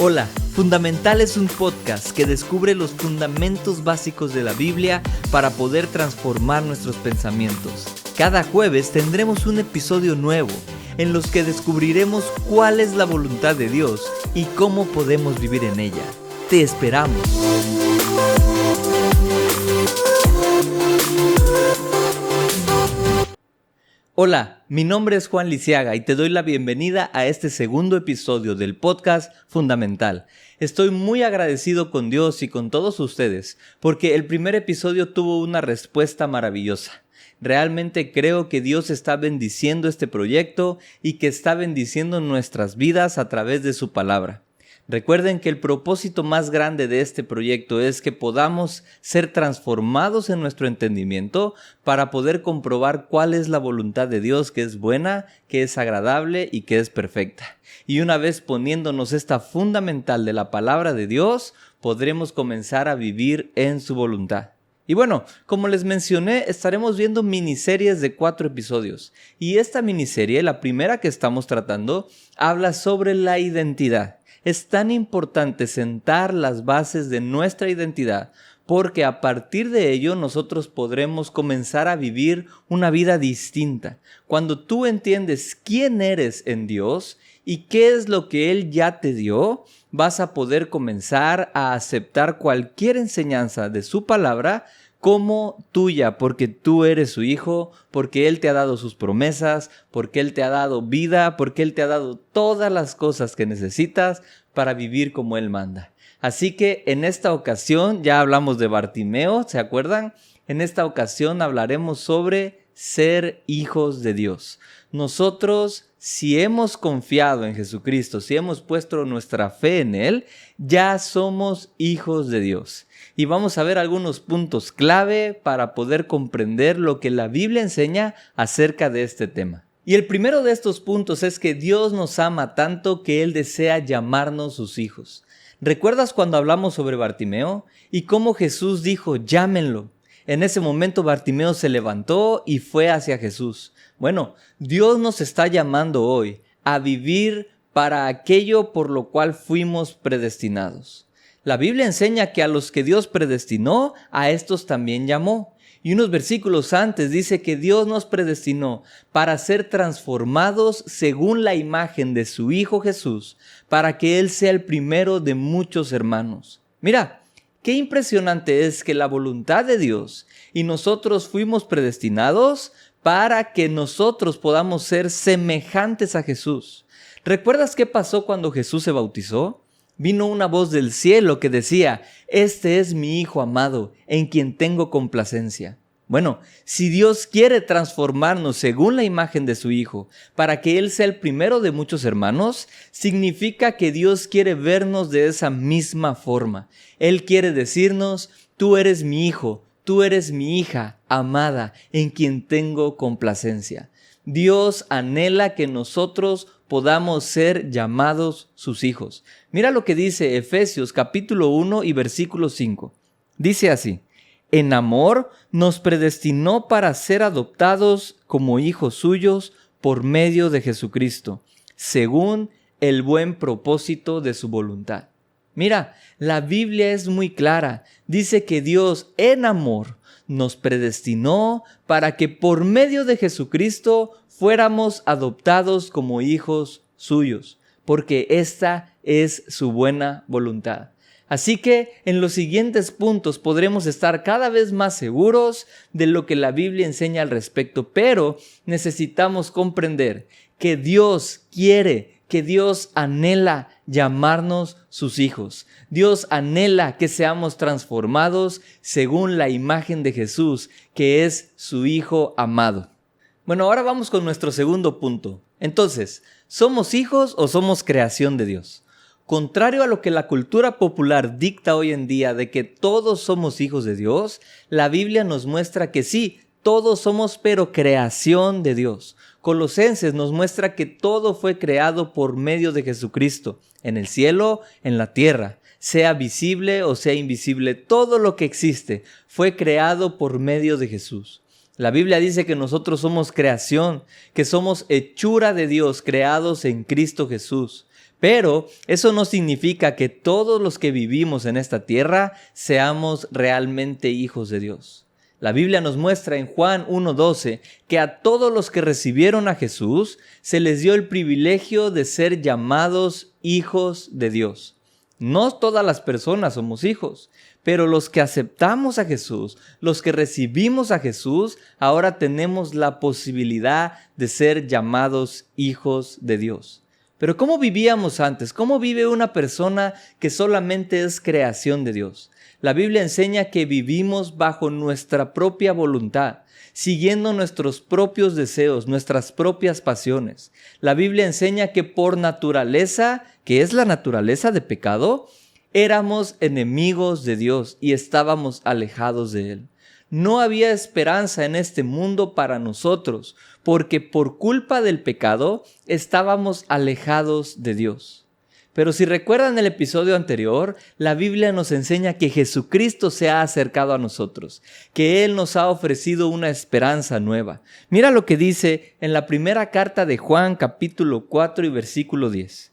Hola, Fundamental es un podcast que descubre los fundamentos básicos de la Biblia para poder transformar nuestros pensamientos. Cada jueves tendremos un episodio nuevo en los que descubriremos cuál es la voluntad de Dios y cómo podemos vivir en ella. Te esperamos. Hola, mi nombre es Juan Lisiaga y te doy la bienvenida a este segundo episodio del podcast Fundamental. Estoy muy agradecido con Dios y con todos ustedes porque el primer episodio tuvo una respuesta maravillosa. Realmente creo que Dios está bendiciendo este proyecto y que está bendiciendo nuestras vidas a través de su palabra. Recuerden que el propósito más grande de este proyecto es que podamos ser transformados en nuestro entendimiento para poder comprobar cuál es la voluntad de Dios, que es buena, que es agradable y que es perfecta. Y una vez poniéndonos esta fundamental de la palabra de Dios, podremos comenzar a vivir en su voluntad. Y bueno, como les mencioné, estaremos viendo miniseries de 4 episodios. Y esta miniserie, la primera que estamos tratando, habla sobre la identidad. Es tan importante sentar las bases de nuestra identidad porque a partir de ello nosotros podremos comenzar a vivir una vida distinta. Cuando tú entiendes quién eres en Dios y qué es lo que Él ya te dio, vas a poder comenzar a aceptar cualquier enseñanza de su palabra como tuya, porque tú eres su hijo, porque Él te ha dado sus promesas, porque Él te ha dado vida, porque Él te ha dado todas las cosas que necesitas para vivir como Él manda. Así que en esta ocasión ya hablamos de Bartimeo, ¿se acuerdan? En esta ocasión hablaremos sobre ser hijos de Dios. Nosotros, si hemos confiado en Jesucristo, si hemos puesto nuestra fe en Él, ya somos hijos de Dios. Y vamos a ver algunos puntos clave para poder comprender lo que la Biblia enseña acerca de este tema. Y el primero de estos puntos es que Dios nos ama tanto que Él desea llamarnos sus hijos. ¿Recuerdas cuando hablamos sobre Bartimeo? Y cómo Jesús dijo, llámenlo. En ese momento Bartimeo se levantó y fue hacia Jesús. Bueno, Dios nos está llamando hoy a vivir para aquello por lo cual fuimos predestinados. La Biblia enseña que a los que Dios predestinó, a estos también llamó. Y unos versículos antes dice que Dios nos predestinó para ser transformados según la imagen de su Hijo Jesús, para que Él sea el primero de muchos hermanos. Mira, qué impresionante es que la voluntad de Dios y nosotros fuimos predestinados para que nosotros podamos ser semejantes a Jesús. ¿Recuerdas qué pasó cuando Jesús se bautizó? Vino una voz del cielo que decía, este es mi Hijo amado, en quien tengo complacencia. Bueno, si Dios quiere transformarnos según la imagen de su Hijo, para que Él sea el primero de muchos hermanos, significa que Dios quiere vernos de esa misma forma. Él quiere decirnos, tú eres mi Hijo, tú eres mi hija amada, en quien tengo complacencia. Dios anhela que nosotros podamos ser llamados sus hijos. Mira lo que dice Efesios capítulo 1 y versículo 5. Dice así, en amor nos predestinó para ser adoptados como hijos suyos por medio de Jesucristo, según el buen propósito de su voluntad. Mira, la Biblia es muy clara. Dice que Dios en amor nos predestinó para que por medio de Jesucristo fuéramos adoptados como hijos suyos, porque esta es su buena voluntad. Así que en los siguientes puntos podremos estar cada vez más seguros de lo que la Biblia enseña al respecto, pero necesitamos comprender que Dios quiere, que Dios anhela llamarnos sus hijos. Dios anhela que seamos transformados según la imagen de Jesús, que es su Hijo amado. Bueno, ahora vamos con nuestro segundo punto. Entonces, ¿somos hijos o somos creación de Dios? Contrario a lo que la cultura popular dicta hoy en día de que todos somos hijos de Dios, la Biblia nos muestra que sí, todos somos pero creación de Dios. Colosenses nos muestra que todo fue creado por medio de Jesucristo, en el cielo, en la tierra. Sea visible o sea invisible, todo lo que existe fue creado por medio de Jesús. La Biblia dice que nosotros somos creación, que somos hechura de Dios, creados en Cristo Jesús. Pero eso no significa que todos los que vivimos en esta tierra seamos realmente hijos de Dios. La Biblia nos muestra en Juan 1:12 que a todos los que recibieron a Jesús se les dio el privilegio de ser llamados hijos de Dios. No todas las personas somos hijos, pero los que aceptamos a Jesús, los que recibimos a Jesús, ahora tenemos la posibilidad de ser llamados hijos de Dios. Pero ¿cómo vivíamos antes? ¿Cómo vive una persona que solamente es creación de Dios? La Biblia enseña que vivimos bajo nuestra propia voluntad, siguiendo nuestros propios deseos, nuestras propias pasiones. La Biblia enseña que por naturaleza, que es la naturaleza de pecado, éramos enemigos de Dios y estábamos alejados de Él. No había esperanza en este mundo para nosotros, porque por culpa del pecado estábamos alejados de Dios. Pero si recuerdan el episodio anterior, la Biblia nos enseña que Jesucristo se ha acercado a nosotros, que Él nos ha ofrecido una esperanza nueva. Mira lo que dice en la primera carta de Juan, capítulo 4 y versículo 10.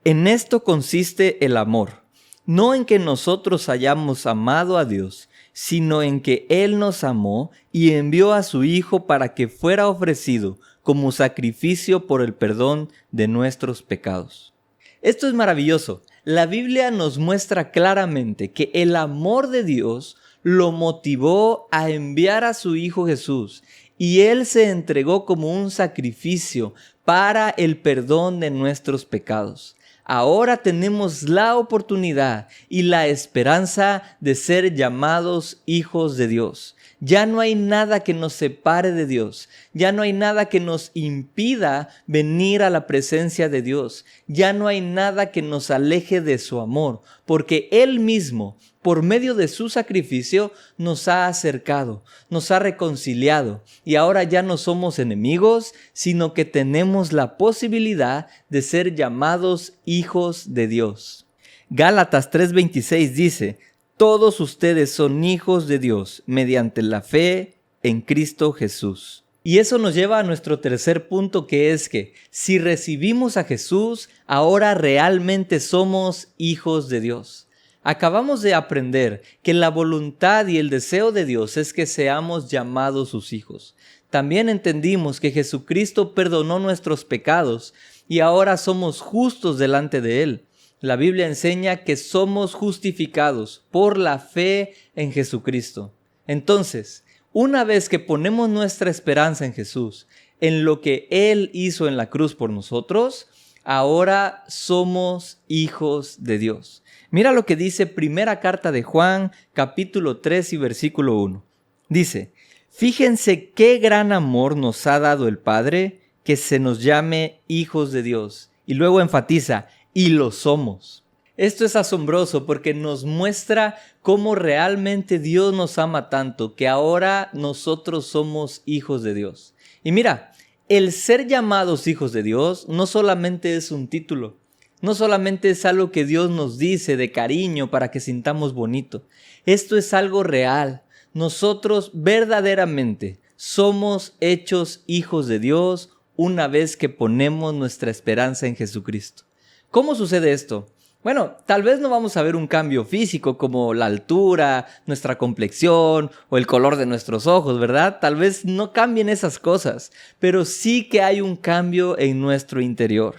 En esto consiste el amor, no en que nosotros hayamos amado a Dios, sino en que Él nos amó y envió a su Hijo para que fuera ofrecido como sacrificio por el perdón de nuestros pecados. Esto es maravilloso. La Biblia nos muestra claramente que el amor de Dios lo motivó a enviar a su Hijo Jesús y Él se entregó como un sacrificio para el perdón de nuestros pecados. Ahora tenemos la oportunidad y la esperanza de ser llamados hijos de Dios. Ya no hay nada que nos separe de Dios. Ya no hay nada que nos impida venir a la presencia de Dios. Ya no hay nada que nos aleje de su amor, porque Él mismo, por medio de su sacrificio, nos ha acercado, nos ha reconciliado y ahora ya no somos enemigos, sino que tenemos la posibilidad de ser llamados hijos de Dios. Gálatas 3:26 dice: todos ustedes son hijos de Dios mediante la fe en Cristo Jesús. Y eso nos lleva a nuestro tercer punto, que es que si recibimos a Jesús, ahora realmente somos hijos de Dios. Acabamos de aprender que la voluntad y el deseo de Dios es que seamos llamados sus hijos. También entendimos que Jesucristo perdonó nuestros pecados y ahora somos justos delante de Él. La Biblia enseña que somos justificados por la fe en Jesucristo. Entonces, una vez que ponemos nuestra esperanza en Jesús, en lo que Él hizo en la cruz por nosotros, ahora somos hijos de Dios. Mira lo que dice primera carta de Juan, capítulo 3 y versículo 1. Dice: fíjense qué gran amor nos ha dado el Padre, que se nos llame hijos de Dios. Y luego enfatiza: y lo somos. Esto es asombroso porque nos muestra cómo realmente Dios nos ama tanto, que ahora nosotros somos hijos de Dios. Y mira, el ser llamados hijos de Dios no solamente es un título, no solamente es algo que Dios nos dice de cariño para que sintamos bonito. Esto es algo real. Nosotros verdaderamente somos hechos hijos de Dios una vez que ponemos nuestra esperanza en Jesucristo. ¿Cómo sucede esto? Bueno, tal vez no vamos a ver un cambio físico como la altura, nuestra complexión o el color de nuestros ojos, ¿verdad? Tal vez no cambien esas cosas, pero sí que hay un cambio en nuestro interior.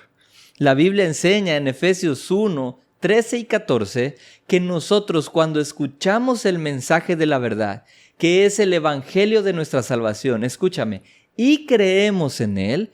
La Biblia enseña en Efesios 1, 13 y 14 que nosotros, cuando escuchamos el mensaje de la verdad, que es el evangelio de nuestra salvación, escúchame, y creemos en él,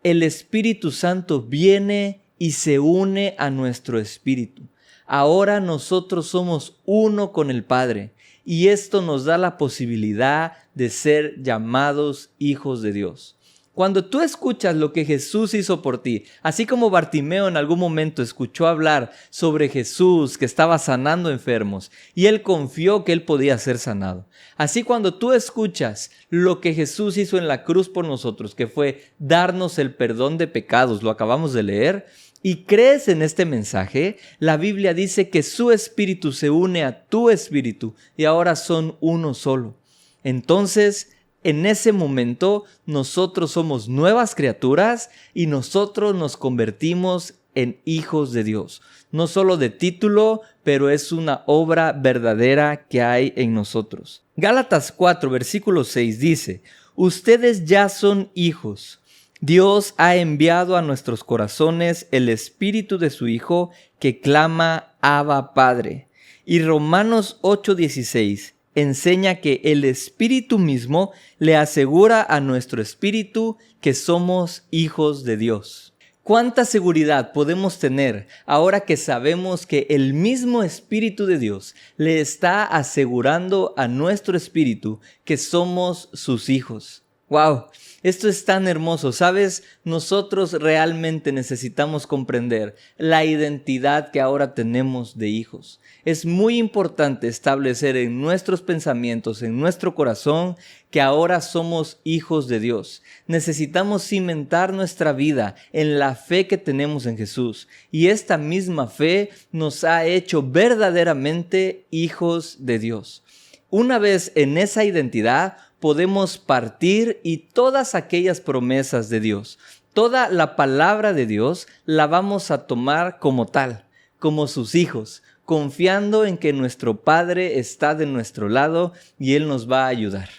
el Espíritu Santo viene y se une a nuestro espíritu. Ahora nosotros somos uno con el Padre y esto nos da la posibilidad de ser llamados hijos de Dios. Cuando tú escuchas lo que Jesús hizo por ti, así como Bartimeo en algún momento escuchó hablar sobre Jesús que estaba sanando enfermos y él confió que él podía ser sanado. Así cuando tú escuchas lo que Jesús hizo en la cruz por nosotros, que fue darnos el perdón de pecados, lo acabamos de leer, y crees en este mensaje, la Biblia dice que su espíritu se une a tu espíritu y ahora son uno solo. Entonces, en ese momento, nosotros somos nuevas criaturas y nosotros nos convertimos en hijos de Dios. No solo de título, pero es una obra verdadera que hay en nosotros. Gálatas 4, versículo 6 dice: ustedes ya son hijos. Dios ha enviado a nuestros corazones el Espíritu de su Hijo que clama Abba Padre. Y Romanos 8:16 enseña que el Espíritu mismo le asegura a nuestro espíritu que somos hijos de Dios. ¿Cuánta seguridad podemos tener ahora que sabemos que el mismo Espíritu de Dios le está asegurando a nuestro espíritu que somos sus hijos? ¡Wow! Esto es tan hermoso, ¿sabes? Nosotros realmente necesitamos comprender la identidad que ahora tenemos de hijos. Es muy importante establecer en nuestros pensamientos, en nuestro corazón, que ahora somos hijos de Dios. Necesitamos cimentar nuestra vida en la fe que tenemos en Jesús. Y esta misma fe nos ha hecho verdaderamente hijos de Dios. Una vez en esa identidad, podemos partir y todas aquellas promesas de Dios, toda la palabra de Dios, la vamos a tomar como tal, como sus hijos, confiando en que nuestro Padre está de nuestro lado y Él nos va a ayudar.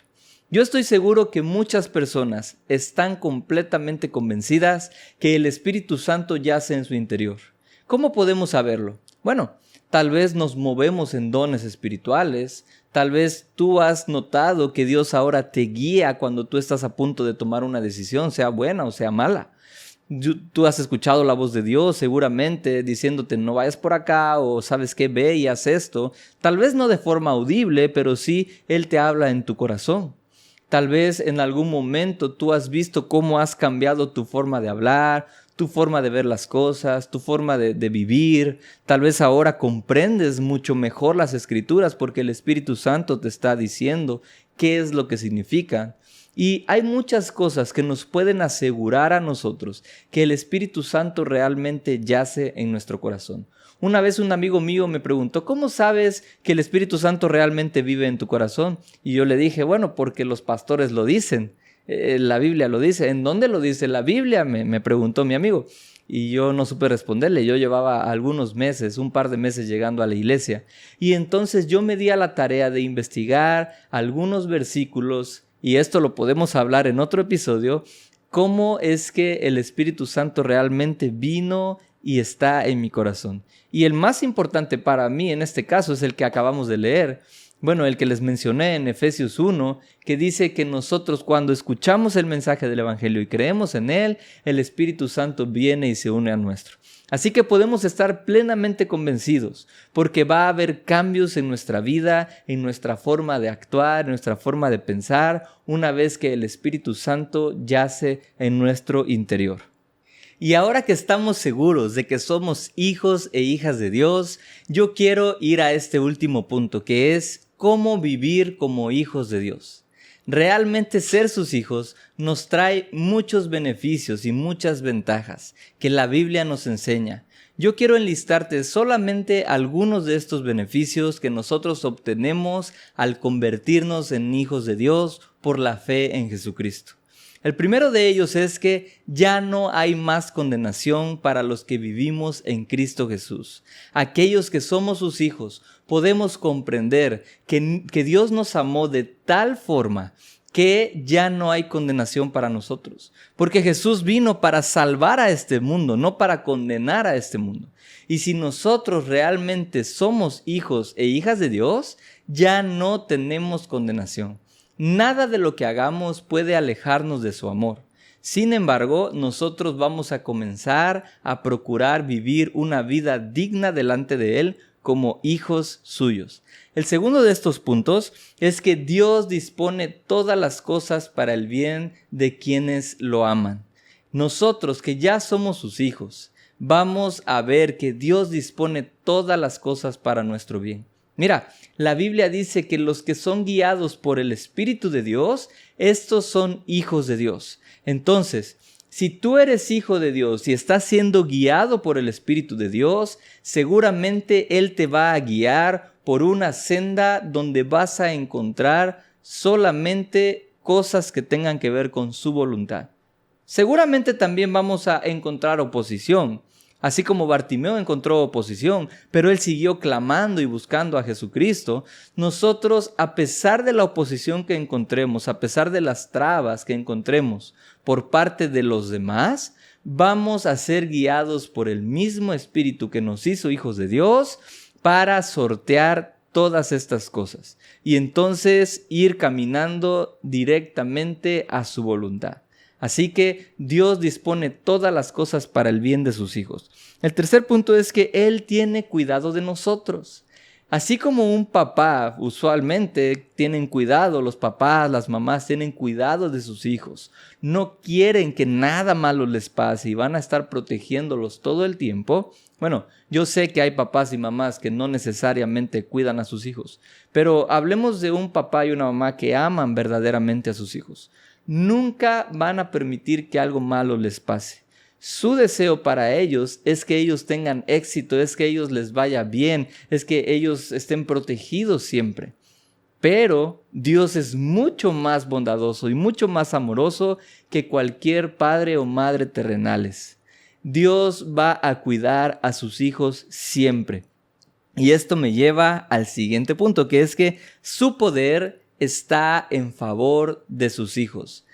Yo estoy seguro que muchas personas están completamente convencidas que el Espíritu Santo yace en su interior. ¿Cómo podemos saberlo? Bueno, tal vez nos movemos en dones espirituales. Tal vez tú has notado que Dios ahora te guía cuando tú estás a punto de tomar una decisión, sea buena o sea mala. Tú has escuchado la voz de Dios seguramente diciéndote no vayas por acá o sabes qué, ve y haz esto. Tal vez no de forma audible, pero sí Él te habla en tu corazón. Tal vez en algún momento tú has visto cómo has cambiado tu forma de hablar, tu forma de ver las cosas, tu forma de vivir. Tal vez ahora comprendes mucho mejor las Escrituras porque el Espíritu Santo te está diciendo qué es lo que significan. Y hay muchas cosas que nos pueden asegurar a nosotros que el Espíritu Santo realmente yace en nuestro corazón. Una vez un amigo mío me preguntó, ¿cómo sabes que el Espíritu Santo realmente vive en tu corazón? Y yo le dije, bueno, porque los pastores lo dicen. La Biblia lo dice. ¿En dónde lo dice la Biblia? Me preguntó mi amigo. Y yo no supe responderle. Yo llevaba algunos meses, un par de meses llegando a la iglesia. Y entonces yo me di a la tarea de investigar algunos versículos, y esto lo podemos hablar en otro episodio, cómo es que el Espíritu Santo realmente vino y está en mi corazón. Y el más importante para mí en este caso es el que acabamos de leer. Bueno, el que les mencioné en Efesios 1, que dice que nosotros cuando escuchamos el mensaje del Evangelio y creemos en él, el Espíritu Santo viene y se une a nuestro. Así que podemos estar plenamente convencidos, porque va a haber cambios en nuestra vida, en nuestra forma de actuar, en nuestra forma de pensar, una vez que el Espíritu Santo yace en nuestro interior. Y ahora que estamos seguros de que somos hijos e hijas de Dios, yo quiero ir a este último punto, que es cómo vivir como hijos de Dios. Realmente ser sus hijos nos trae muchos beneficios y muchas ventajas que la Biblia nos enseña. Yo quiero enlistarte solamente algunos de estos beneficios que nosotros obtenemos al convertirnos en hijos de Dios por la fe en Jesucristo. El primero de ellos es que ya no hay más condenación para los que vivimos en Cristo Jesús. Aquellos que somos sus hijos podemos comprender que Dios nos amó de tal forma que ya no hay condenación para nosotros. Porque Jesús vino para salvar a este mundo, no para condenar a este mundo. Y si nosotros realmente somos hijos e hijas de Dios, ya no tenemos condenación. Nada de lo que hagamos puede alejarnos de su amor. Sin embargo, nosotros vamos a comenzar a procurar vivir una vida digna delante de Él como hijos suyos. El segundo de estos puntos es que Dios dispone todas las cosas para el bien de quienes lo aman. Nosotros que ya somos sus hijos, vamos a ver que Dios dispone todas las cosas para nuestro bien. Mira, la Biblia dice que los que son guiados por el Espíritu de Dios, estos son hijos de Dios. Entonces, si tú eres hijo de Dios y estás siendo guiado por el Espíritu de Dios, seguramente Él te va a guiar por una senda donde vas a encontrar solamente cosas que tengan que ver con su voluntad. Seguramente también vamos a encontrar oposición. Así como Bartimeo encontró oposición, pero él siguió clamando y buscando a Jesucristo, nosotros, a pesar de la oposición que encontremos, a pesar de las trabas que encontremos por parte de los demás, vamos a ser guiados por el mismo Espíritu que nos hizo hijos de Dios para sortear todas estas cosas y entonces ir caminando directamente a su voluntad. Así que Dios dispone todas las cosas para el bien de sus hijos. El tercer punto es que Él tiene cuidado de nosotros. Así como un papá usualmente tienen cuidado, los papás, las mamás tienen cuidado de sus hijos. No quieren que nada malo les pase y van a estar protegiéndolos todo el tiempo. Bueno, yo sé que hay papás y mamás que no necesariamente cuidan a sus hijos, pero hablemos de un papá y una mamá que aman verdaderamente a sus hijos. Nunca van a permitir que algo malo les pase. Su deseo para ellos es que ellos tengan éxito, es que ellos les vaya bien, es que ellos estén protegidos siempre. Pero Dios es mucho más bondadoso y mucho más amoroso que cualquier padre o madre terrenales. Dios va a cuidar a sus hijos siempre. Y esto me lleva al siguiente punto, que es que su poder está en favor de sus hijos.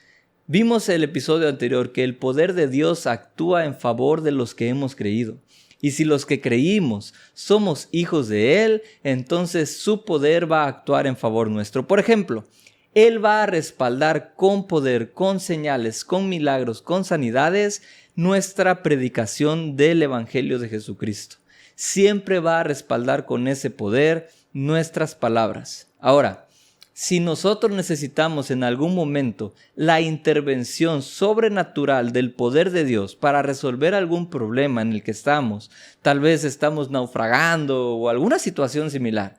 Vimos el episodio anterior que el poder de Dios actúa en favor de los que hemos creído. Y si los que creímos somos hijos de Él, entonces su poder va a actuar en favor nuestro. Por ejemplo, Él va a respaldar con poder, con señales, con milagros, con sanidades, nuestra predicación del Evangelio de Jesucristo. Siempre va a respaldar con ese poder nuestras palabras. Ahora, si nosotros necesitamos en algún momento la intervención sobrenatural del poder de Dios para resolver algún problema en el que estamos, tal vez estamos naufragando o alguna situación similar,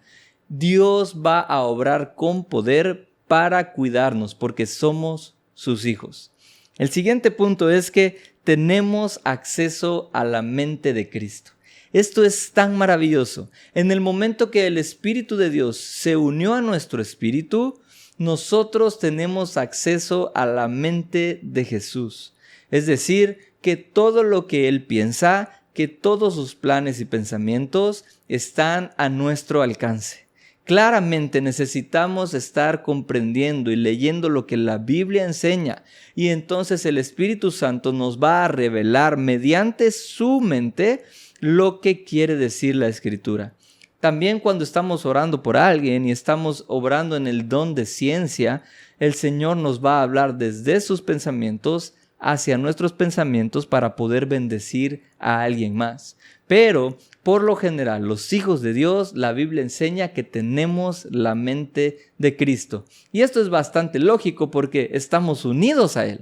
Dios va a obrar con poder para cuidarnos porque somos sus hijos. El siguiente punto es que tenemos acceso a la mente de Cristo. Esto es tan maravilloso. En el momento que el Espíritu de Dios se unió a nuestro espíritu, nosotros tenemos acceso a la mente de Jesús. Es decir, que todo lo que Él piensa, que todos sus planes y pensamientos están a nuestro alcance. Claramente necesitamos estar comprendiendo y leyendo lo que la Biblia enseña y entonces el Espíritu Santo nos va a revelar mediante su mente lo que quiere decir la Escritura. También cuando estamos orando por alguien y estamos obrando en el don de ciencia, el Señor nos va a hablar desde sus pensamientos hacia nuestros pensamientos para poder bendecir a alguien más. Pero, por lo general, los hijos de Dios, la Biblia enseña que tenemos la mente de Cristo. Y esto es bastante lógico porque estamos unidos a Él.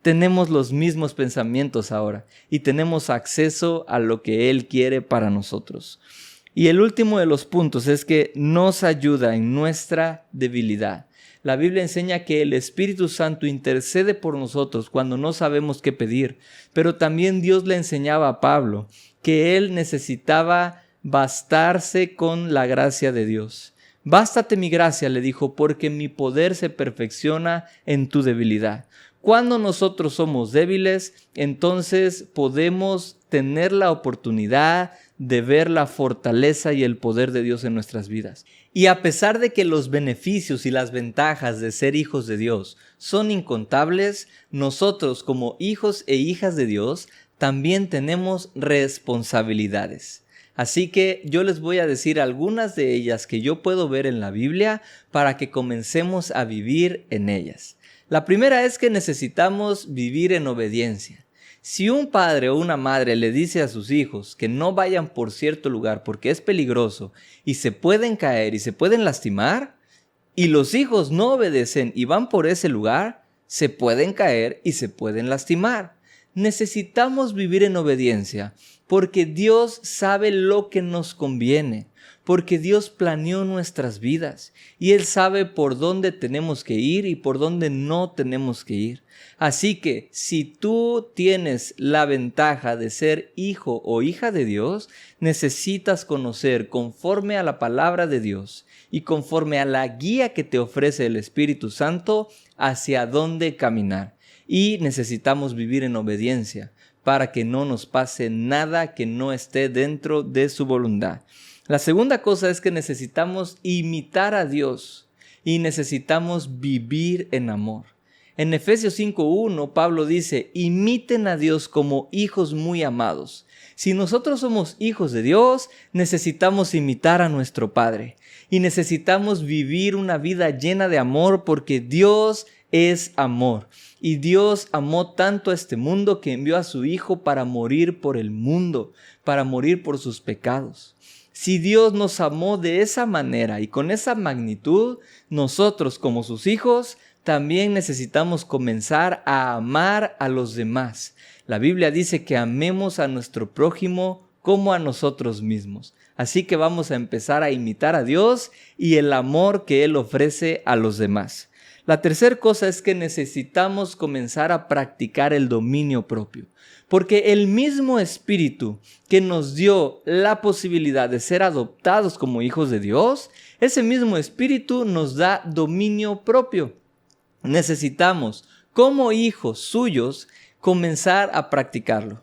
Tenemos los mismos pensamientos ahora y tenemos acceso a lo que Él quiere para nosotros. Y el último de los puntos es que nos ayuda en nuestra debilidad. La Biblia enseña que el Espíritu Santo intercede por nosotros cuando no sabemos qué pedir, pero también Dios le enseñaba a Pablo que él necesitaba bastarse con la gracia de Dios. Bástate mi gracia, le dijo, porque mi poder se perfecciona en tu debilidad. Cuando nosotros somos débiles, entonces podemos tener la oportunidad de ver la fortaleza y el poder de Dios en nuestras vidas. Y a pesar de que los beneficios y las ventajas de ser hijos de Dios son incontables, nosotros como hijos e hijas de Dios también tenemos responsabilidades. Así que yo les voy a decir algunas de ellas que yo puedo ver en la Biblia para que comencemos a vivir en ellas. La primera es que necesitamos vivir en obediencia. Si un padre o una madre le dice a sus hijos que no vayan por cierto lugar porque es peligroso y se pueden caer y se pueden lastimar, y los hijos no obedecen y van por ese lugar, se pueden caer y se pueden lastimar. Necesitamos vivir en obediencia porque Dios sabe lo que nos conviene, porque Dios planeó nuestras vidas y Él sabe por dónde tenemos que ir y por dónde no tenemos que ir. Así que si tú tienes la ventaja de ser hijo o hija de Dios, necesitas conocer conforme a la palabra de Dios y conforme a la guía que te ofrece el Espíritu Santo hacia dónde caminar. Y necesitamos vivir en obediencia para que no nos pase nada que no esté dentro de su voluntad. La segunda cosa es que necesitamos imitar a Dios y necesitamos vivir en amor. En Efesios 5:1 Pablo dice, imiten a Dios como hijos muy amados. Si nosotros somos hijos de Dios, necesitamos imitar a nuestro Padre y necesitamos vivir una vida llena de amor porque Dios es amor. Y Dios amó tanto a este mundo que envió a su Hijo para morir por el mundo, para morir por sus pecados. Si Dios nos amó de esa manera y con esa magnitud, nosotros como sus hijos también necesitamos comenzar a amar a los demás. La Biblia dice que amemos a nuestro prójimo como a nosotros mismos. Así que vamos a empezar a imitar a Dios y el amor que Él ofrece a los demás. La tercera cosa es que necesitamos comenzar a practicar el dominio propio. Porque el mismo Espíritu que nos dio la posibilidad de ser adoptados como hijos de Dios, ese mismo Espíritu nos da dominio propio. Necesitamos, como hijos suyos, comenzar a practicarlo.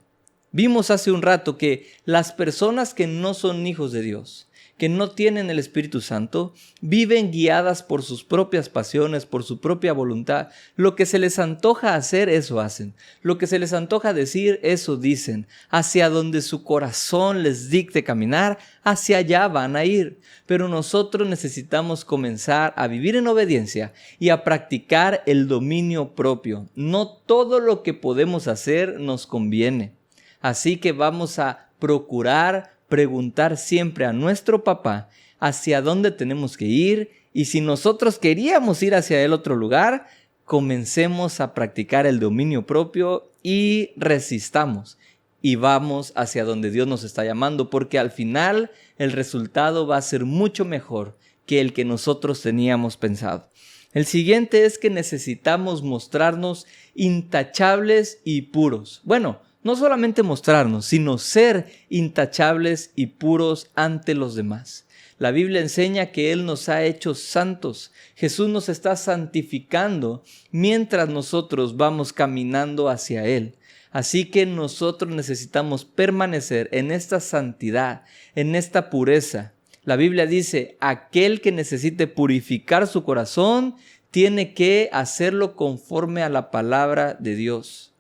Vimos hace un rato que las personas que no son hijos de Dios, que no tienen el Espíritu Santo, viven guiadas por sus propias pasiones, por su propia voluntad. Lo que se les antoja hacer, eso hacen. Lo que se les antoja decir, eso dicen. Hacia donde su corazón les dicte caminar, hacia allá van a ir. Pero nosotros necesitamos comenzar a vivir en obediencia y a practicar el dominio propio. No todo lo que podemos hacer nos conviene. Así que vamos a procurar preguntar siempre a nuestro papá hacia dónde tenemos que ir, y si nosotros queríamos ir hacia el otro lugar, comencemos a practicar el dominio propio y resistamos y vamos hacia donde Dios nos está llamando, porque al final el resultado va a ser mucho mejor que el que nosotros teníamos pensado. El siguiente es que necesitamos mostrarnos intachables y puros. Bueno, no solamente mostrarnos, sino ser intachables y puros ante los demás. La Biblia enseña que Él nos ha hecho santos. Jesús nos está santificando mientras nosotros vamos caminando hacia Él. Así que nosotros necesitamos permanecer en esta santidad, en esta pureza. La Biblia dice, aquel que necesite purificar su corazón, tiene que hacerlo conforme a la palabra de Dios.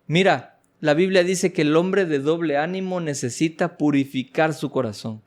Mira, la Biblia dice que el hombre de doble ánimo necesita purificar su corazón.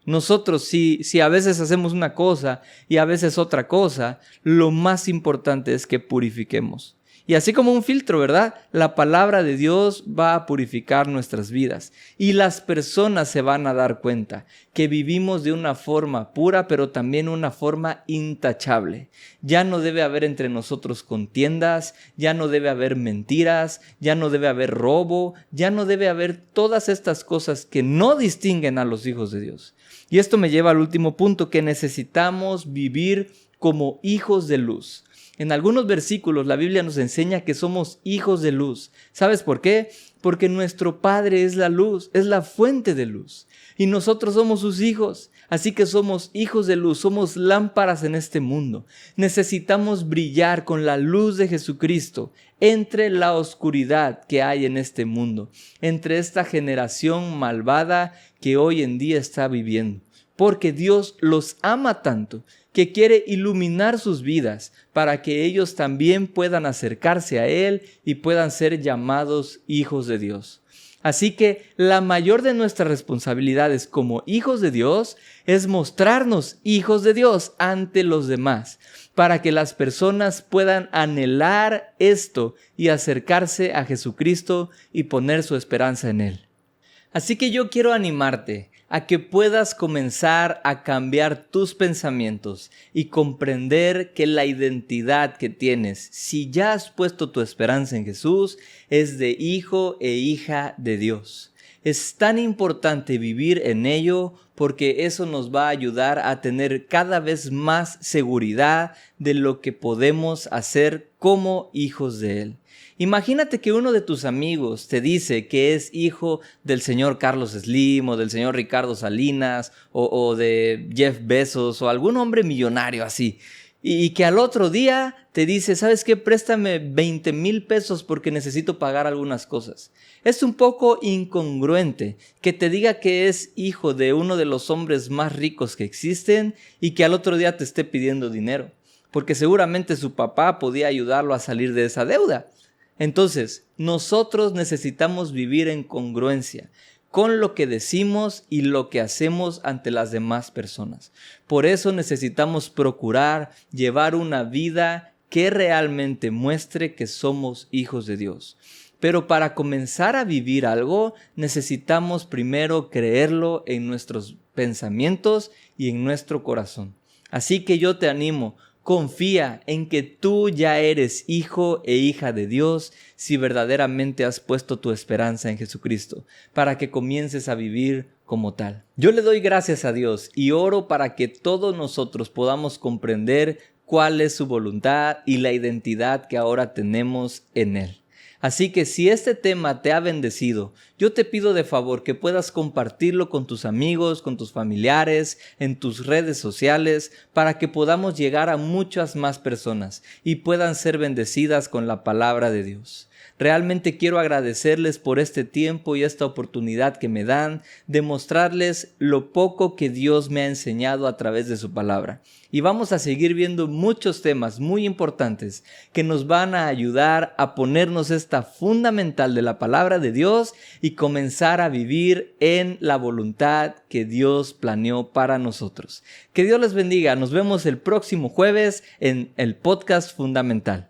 Nosotros, si a veces hacemos una cosa y a veces otra cosa, lo más importante es que purifiquemos. Y así como un filtro, ¿verdad? La palabra de Dios va a purificar nuestras vidas. Y las personas se van a dar cuenta que vivimos de una forma pura, pero también una forma intachable. Ya no debe haber entre nosotros contiendas, ya no debe haber mentiras, ya no debe haber robo, ya no debe haber todas estas cosas que no distinguen a los hijos de Dios. Y esto me lleva al último punto, que necesitamos vivir como hijos de luz. En algunos versículos la Biblia nos enseña que somos hijos de luz. ¿Sabes por qué? Porque nuestro Padre es la luz, es la fuente de luz. Y nosotros somos sus hijos. Así que somos hijos de luz, somos lámparas en este mundo. Necesitamos brillar con la luz de Jesucristo entre la oscuridad que hay en este mundo, entre esta generación malvada que hoy en día está viviendo. Porque Dios los ama tanto que quiere iluminar sus vidas para que ellos también puedan acercarse a Él y puedan ser llamados hijos de Dios. Así que la mayor de nuestras responsabilidades como hijos de Dios es mostrarnos hijos de Dios ante los demás, para que las personas puedan anhelar esto y acercarse a Jesucristo y poner su esperanza en Él. Así que yo quiero animarte a que puedas comenzar a cambiar tus pensamientos y comprender que la identidad que tienes, si ya has puesto tu esperanza en Jesús, es de hijo e hija de Dios. Es tan importante vivir en ello porque eso nos va a ayudar a tener cada vez más seguridad de lo que podemos hacer como hijos de Él. Imagínate que uno de tus amigos te dice que es hijo del señor Carlos Slim o del señor Ricardo Salinas o de Jeff Bezos o algún hombre millonario así. y que al otro día te dice, ¿sabes qué? Préstame 20,000 pesos porque necesito pagar algunas cosas. Es un poco incongruente que te diga que es hijo de uno de los hombres más ricos que existen y que al otro día te esté pidiendo dinero, porque seguramente su papá podía ayudarlo a salir de esa deuda. Entonces, nosotros necesitamos vivir en congruencia con lo que decimos y lo que hacemos ante las demás personas. Por eso necesitamos procurar llevar una vida que realmente muestre que somos hijos de Dios. Pero para comenzar a vivir algo, necesitamos primero creerlo en nuestros pensamientos y en nuestro corazón. Así que yo te animo, confía en que tú ya eres hijo e hija de Dios si verdaderamente has puesto tu esperanza en Jesucristo, para que comiences a vivir como tal. Yo le doy gracias a Dios y oro para que todos nosotros podamos comprender cuál es su voluntad y la identidad que ahora tenemos en Él. Así que si este tema te ha bendecido, yo te pido de favor que puedas compartirlo con tus amigos, con tus familiares, en tus redes sociales, para que podamos llegar a muchas más personas y puedan ser bendecidas con la palabra de Dios. Realmente quiero agradecerles por este tiempo y esta oportunidad que me dan de mostrarles lo poco que Dios me ha enseñado a través de su palabra. Y vamos a seguir viendo muchos temas muy importantes que nos van a ayudar a ponernos esta fundamental de la palabra de Dios y comenzar a vivir en la voluntad que Dios planeó para nosotros. Que Dios les bendiga. Nos vemos el próximo jueves en el podcast Fundamental.